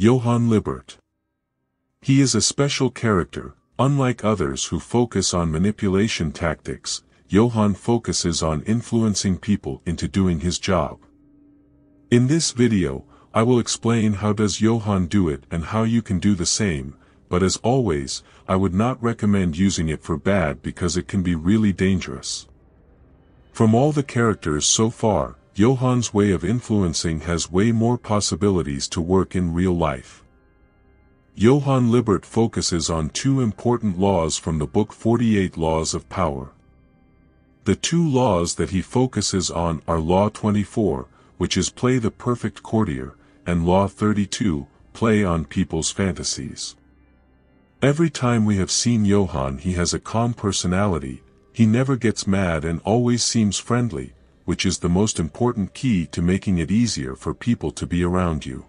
Johan Libert. He is a special character. Unlike others who focus on manipulation tactics, Johan focuses on influencing people into doing his job. In this video, I will explain how does Johan do it and how you can do the same, but as always, I would not recommend using it for bad because it can be really dangerous. From all the characters so far, Johan's way of influencing has way more possibilities to work in real life. Johan Libert focuses on two important laws from the book 48 Laws of Power. The two laws that he focuses on are Law 24, which is play the perfect courtier, and Law 32, play on people's fantasies. Every time we have seen Johan, he has a calm personality, he never gets mad and always seems friendly, which is the most important key to making it easier for people to be around you.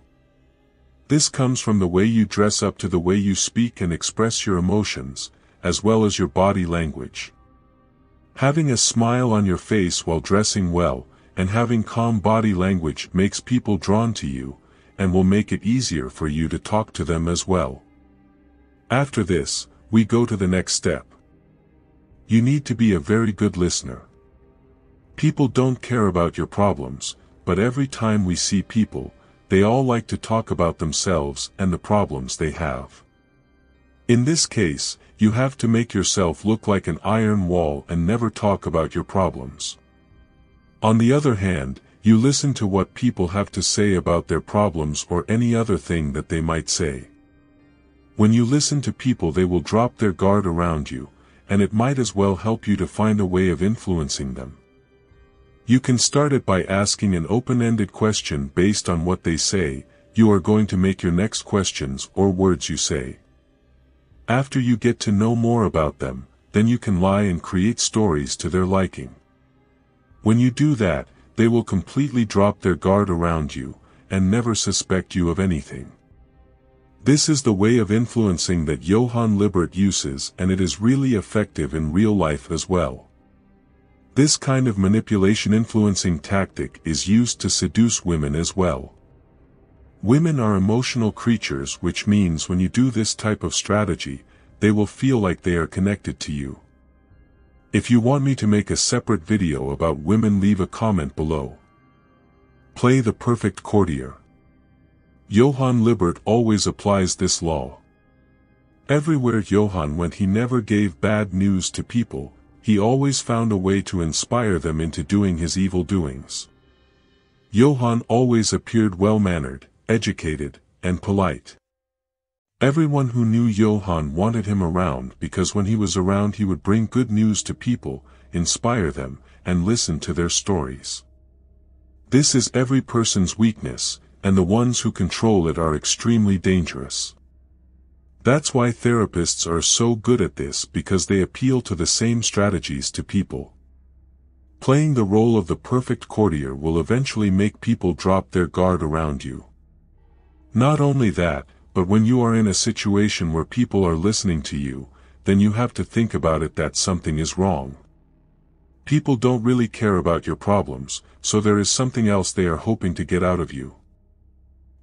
This comes from the way you dress up to the way you speak and express your emotions, as well as your body language. Having a smile on your face while dressing well, and having calm body language makes people drawn to you, and will make it easier for you to talk to them as well. After this, we go to the next step. You need to be a very good listener. People don't care about your problems, but every time we see people, they all like to talk about themselves and the problems they have. In this case, you have to make yourself look like an iron wall and never talk about your problems. On the other hand, you listen to what people have to say about their problems or any other thing that they might say. When you listen to people, they will drop their guard around you, and it might as well help you to find a way of influencing them. You can start it by asking an open-ended question based on what they say. You are going to make your next questions or words you say. After you get to know more about them, then you can lie and create stories to their liking. When you do that, they will completely drop their guard around you, and never suspect you of anything. This is the way of influencing that Johan Libert uses, and it is really effective in real life as well. This kind of manipulation influencing tactic is used to seduce women as well. Women are emotional creatures, which means when you do this type of strategy, they will feel like they are connected to you. If you want me to make a separate video about women, leave a comment below. Play the perfect courtier. Johan Libert always applies this law. Everywhere Johan went, he never gave bad news to people. He always found a way to inspire them into doing his evil doings. Johan always appeared well-mannered, educated, and polite. Everyone who knew Johan wanted him around because when he was around he would bring good news to people, inspire them, and listen to their stories. This is every person's weakness, and the ones who control it are extremely dangerous. That's why therapists are so good at this, because they appeal to the same strategies to people. Playing the role of the perfect courtier will eventually make people drop their guard around you. Not only that, but when you are in a situation where people are listening to you, then you have to think about it that something is wrong. People don't really care about your problems, so there is something else they are hoping to get out of you.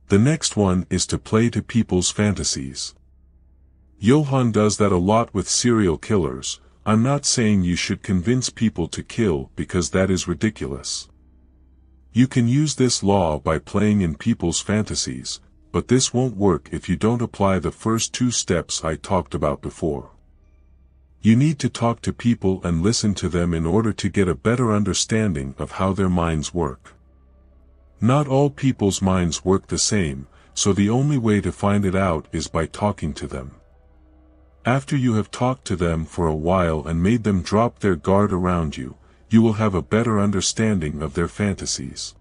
The next one is to play to people's fantasies. Johan does that a lot with serial killers. I'm not saying you should convince people to kill because that is ridiculous. You can use this law by playing in people's fantasies, but this won't work if you don't apply the first two steps I talked about before. You need to talk to people and listen to them in order to get a better understanding of how their minds work. Not all people's minds work the same, so the only way to find it out is by talking to them. After you have talked to them for a while and made them drop their guard around you, you will have a better understanding of their fantasies.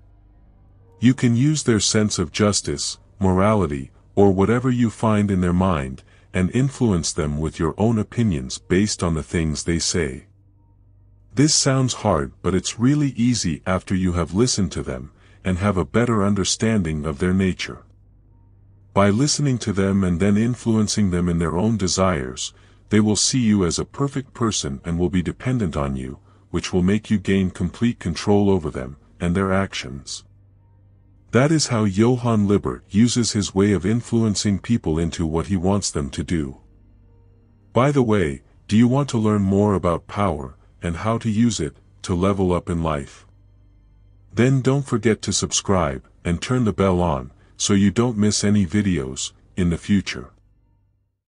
You can use their sense of justice, morality, or whatever you find in their mind, and influence them with your own opinions based on the things they say. This sounds hard, but it's really easy after you have listened to them, and have a better understanding of their nature. By listening to them and then influencing them in their own desires, they will see you as a perfect person and will be dependent on you, which will make you gain complete control over them and their actions. That is how Johan Libert uses his way of influencing people into what he wants them to do. By the way, do you want to learn more about power, and how to use it, to level up in life? Then don't forget to subscribe, and turn the bell on, so you don't miss any videos, in the future.